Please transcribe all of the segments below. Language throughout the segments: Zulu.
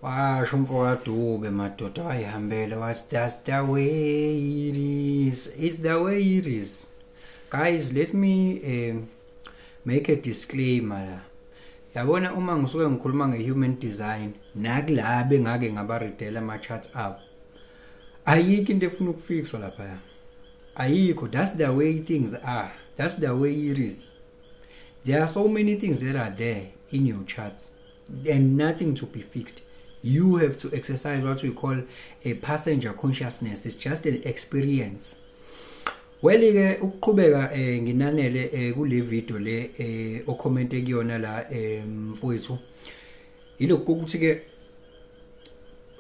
Washo umfowakaDube madoda wayihambela wathi that's the way it is. It's the way it is. Guys, let me make a disclaimer la. Yabona uma ngisuke ngikhuluma nge-human design, nakulabe ngake ngabaridela ama-charts abo. Ayikho into efuna ukufixwa lapha. Ayikho, that's the way things are. That's the way it is. There are so many things that are there in your charts and nothing to be fixed. You have to exercise what we call a passenger consciousness. It's just an experience. Well-ke ukuqhubeka nginanele kule video le ocommente kuyona la mfowethu yilokhu ukuthi ke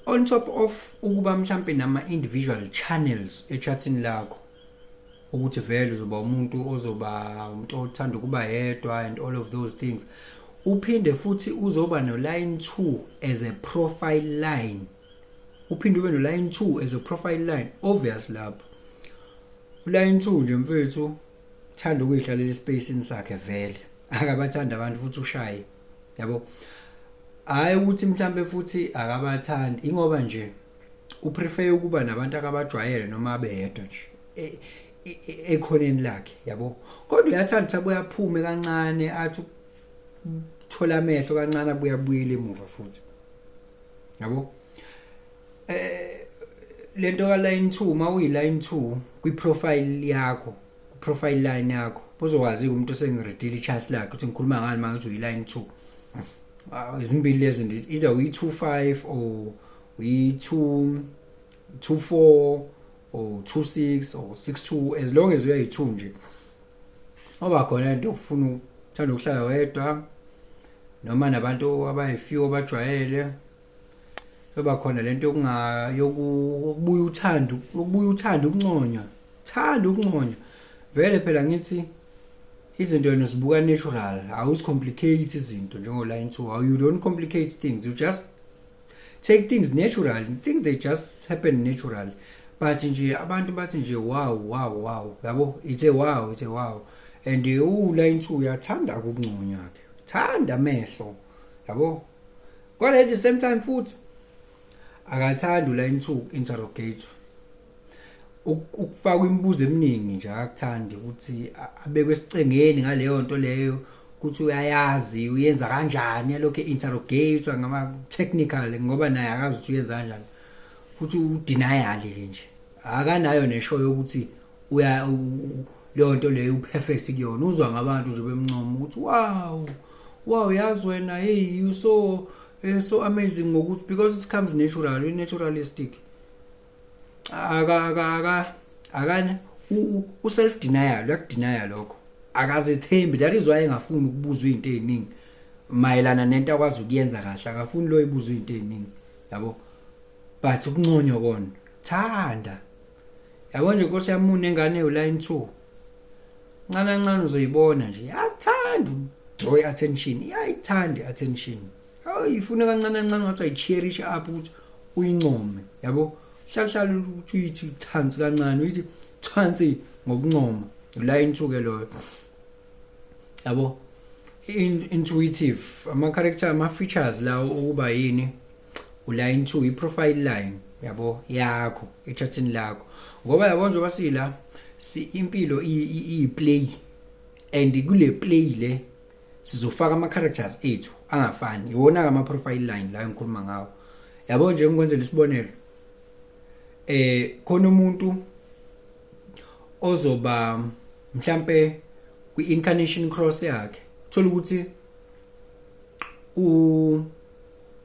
on top of ukuba mhlambe nama individual channels echatini lakho ukuthi vele uzoba umuntu ozoba umuntu othanda ukuba yedwa and all of those things, uphinde futhi uzoba no line 2 as a profile line. Uphinde ube no line 2 as a profile line. Obvious lapho line 2 nje mfethu thanda ukuyihlalela ispace sakhe vele akabathanda abantu futhi ushaye, yabo. Hayi ukuthi mhlambe futhi akabathandi ingoba nje uprefer ukuba nabantu akabajwayele noma abeyedwa nje ekhoneni lakhe, yabo. Kodwa uyathanda ukuthi abuye aphume kancane athi thola amehlo kancane abuye abuyele emuva futhi, yabo. Lento ka line 2 mawuyi line 2 kwi profile yakho, ku profile line yakho uzokwazi umuntu osengiredile chart lakhe ukuthi ngikhuluma ngani manje uyi line 2. Izimbili lezi nje, either uyi25 or uyi24 or 26 or 62, as long as uyayi2 nje. Oba khona into ufuna uthanda ukuhlala wedwa noma nabantu abayifew abajwayele. Oba khona lento yokubuya uthanda ukunconywa. Thanda ukunconywa. Vele phela ngithi izinto wena uzibuka natural, awuzicomplicate izinto njengo line 2. You don't complicate things, you just take things natural. Things they just happen natural. But nje abantu bathi nje wow, yabo, it's a wow. And line 2 uyathanda ukunconywa ke, thanda amehlo, yabo. Kodwa at the same time futhi akathanda line 2 interrogate, ukufaka imibuzo eminingi nje. Akathandi ukuthi abekwe esicengeni ngaleyo nto leyo ukuthi uyayazi uyenza kanjani, yalokho interrogate ngama technical ngoba naye akazi ukuthi uyenza kanjani, futhi udenial nje. Akanayo neshow yokuthi leyo nto leyo perfect kuyona. Uzwa ngabantu nje bemncoma ukuthi wow yazi wena, hey you so amazing ngokuthi, because it comes natural, naturalistic. Akana self denial, yakudenial lokho. Akazethembi, that is why engafuni ukubuzwa izinto eziningi mayelana nento akwazi ukuyenza kahle. Akafuni lo ibuzwa izinto eziningi, yabo. But ukunconywa kona thanda, yabo. Nje Nkosi yami unengane line 2 ncane uzoyibona nje yathanda draw attention, iyayithanda attention. Ifuna kancane ngathi ayicherish up ukuthi uyincome, yabo. Hlala ukuthi uyithi thansi kancane, uyithi thansi ngokuncoma. Line 2 ke lo, yabo. Intuitive ama character ama features lawo ukuba yini line 2 i-profile line, yabo, yakho echatini lakho. Ngoba yabo nje basila impilo i-play, and kule play le sizofaka ama characters ethu angafani. Iwona ka ama profile line la engikhuluma ngawo, yabo. Nje ngikwenzela isibonelo, khona umuntu ozoba mhlambe kwi-incarnation cross yakhe, thola ukuthi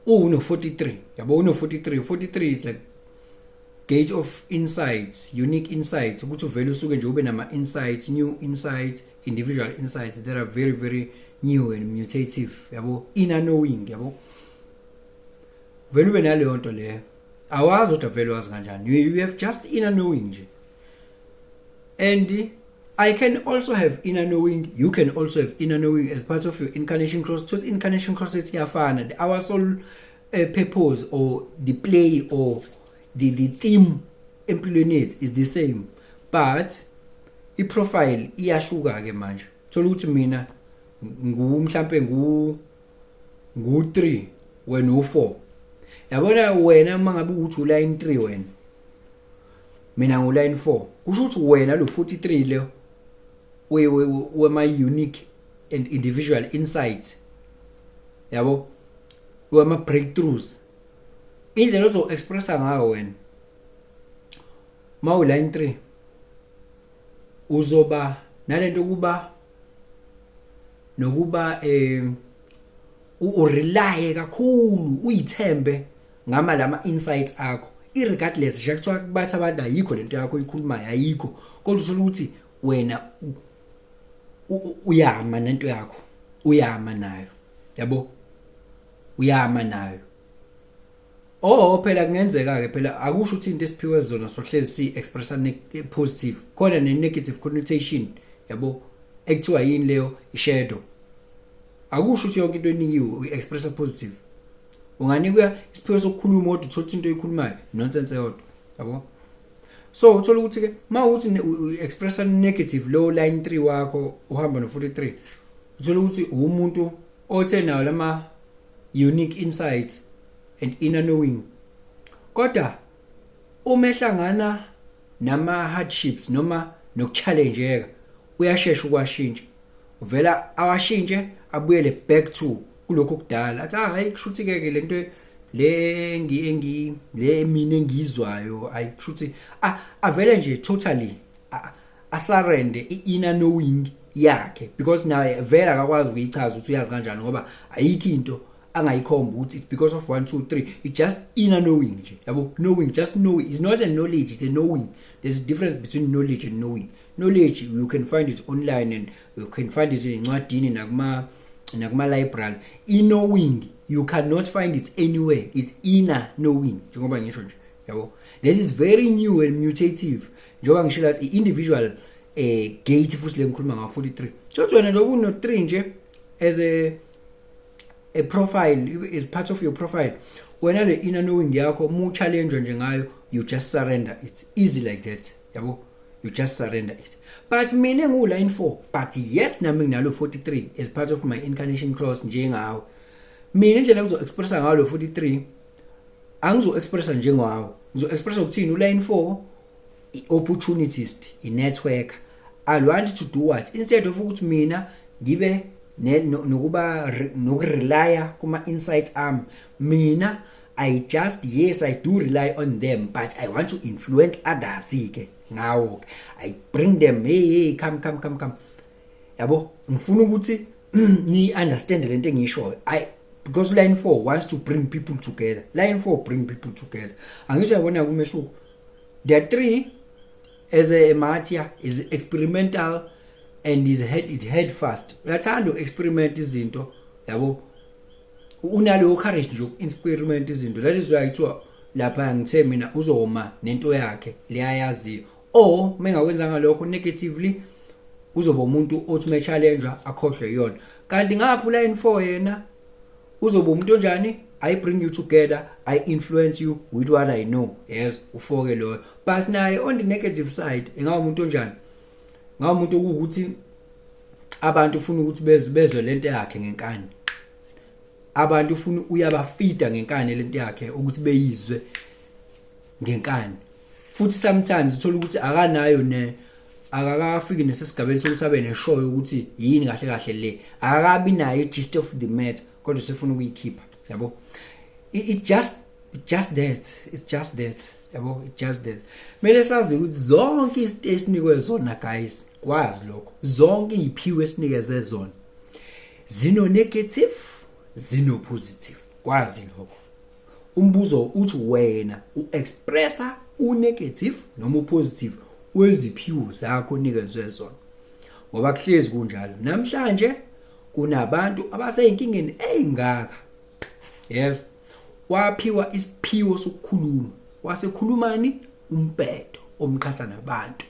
uno-43, yabo. Uno-43 is like gate of insights, unique insights, ukuthi uvele usuke nje ube nama insights, new insights, individual insights that are very very new and mutative, yabo. Inner knowing, yabo. Vele ube naleyo nto leyo, awazi ukuthi vele wazi kanjani. You have just inner knowing nje. And I can also have inner knowing, you can also have inner knowing as part of your incarnation cross. So incarnation cross is iyafana. Our soul purpose or the play or the theme employed is the same, but i-profile iyahluka ke manje. Thola ukuthi mina mhlambe ngu 3 wena u4, Yabona wena mangabe uthi uline 3 wena mina nguline 4 kusho ukuthi wena lo 43 le we my unique and individual insights yabo we my breakthroughs indlela ozo expressa ngayo wena mawu line 3 uzoba nalento kuba nokuba urely kakhulu uyithembe ngama lama insights akho irregardless nje kuthiwa kubatha abantu ayikho lento yakho oyikhulumayo ayikho kodwa uthola ukuthi wena uyama nento yakho uyama nayo yabo uyama nayo phela kungenzeka ke phela akusho ukuthi into esiphiwe zona sohlezi si expressa positive khona ne negative connotation yabo ekuthiwa yini leyo ishadow akusho ukuthi yonke into enikiwe uexpressa positive unganikwa isiphiwo sokukhuluma kodwa uthola into oyikhulumayo nonsense yodwa yabo so uthola ukuthi ke mawuthi uexpressa negative low line 3 wakho uhamba no 43 uthola ukuthi umuntu othe nayo lama unique insights and inner knowing kodwa uma ehlangana nama hardships noma nokuchallengeka uyashesha ukwashintsha uvela awashintshe abuyele back to kuloko kudala athi hayi kushuthi ke lento le mina engizwayo ayishuthi avele nje totally asurrender inner knowing yakhe because naye vela akakwazi ukuyichaza ukuthi uyazi kanjani ngoba ayikho into angayikhomba ukuthi it's because of 1 2 3 it's just inner knowing nje yabo knowing just knowing is not a knowledge it's a knowing there's a difference between knowledge and knowing knowledge you can find it online and you can find it in incwadini nakuma library knowing you cannot find it anywhere it's inner knowing njengoba ngisho nje yabo that is very new and mutative njengoba ngisho la individual gate futhi lengikhuluma nga 43 so wena nje uno 3 nje as a profile is part of your profile wena le inner knowing yakho mu challenge nje ngayo you just surrender it easy like that yabo you just surrender it but mina ngu line 4 but yet nami nginalo 43 as part of my incarnation cross njengawo mina indlela kuzo expressa ngalo 43 angizo expressa njengawo ngizo expressa ukuthini line 4 opportunist i network I want to do what instead of ukuthi mina ngibe nokuba nokurely kuma insights mina I just yes I do rely on them but I want to influence others ke ngawo I bring them hey come yabo ngifuna ukuthi ni understand lento engisho because line 4 wants to bring people together line 4 bring people together angisho yabona kumehluko there 3 as a matia is experimental and it head fast uyathanda experiment izinto yabo unalo courage nje experiment izinto that is why kuthiwa lapha ngithe mina uzoma nento yakhe leyayaziyo mengakwenza ngalokho negatively uzoba umuntu othi me challenge akhohlwe yona kanti ngapha line 4 yena uzoba umuntu onjani I bring you together I influence you with what I know yes ufoke lo but naye on the negative side engawa umuntu onjani ngawa umuntu ukuthi abantu ufuna ukuthi bezwe lento yakhe ngenkani abantu ufuna uyabafida ngenkani lento yakhe ukuthi beyizwe ngenkani futhi sometimes uthola ukuthi akanayo akakafiki nesesigabeni sokuthi abe neshow ukuthi yini kahle le akakabi nayo gist of the matter kodwa sefuna ukuyikhipha yabo it just that yabo it just that mele sazi ukuthi zonke izinto esinikwe zona guys kwazi lokho zonke iziphiwe esinikeze zona zino negative zino positive kwazi lokho umbuzo uthi wena uexpressa negative noma positive weziphiwo zakho nikezwe zona ngoba kuhlezi kunjalo namhlanje kunabantu abaseyinkingeni eyingaka yes waphiwa isiphiwo sokukhuluma wasekhulumani umbhedo omqhatha nabantu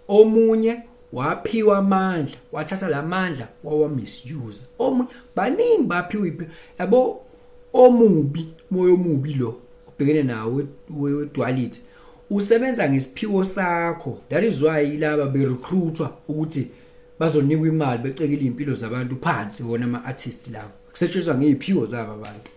omunye waphiwa amandla wathatha lamandla wawamisuse omunye baningi baphiwa yabo omubi moyo omubi lo ubhekene nawo wedwality usebenza ngesiphiwo sakho that is why laba berecruitwa ukuthi bazonikwa imali becekile impilo zabantu phansi wona ama artists lawo kusetshenzwa ngeziphiwo zabo abantu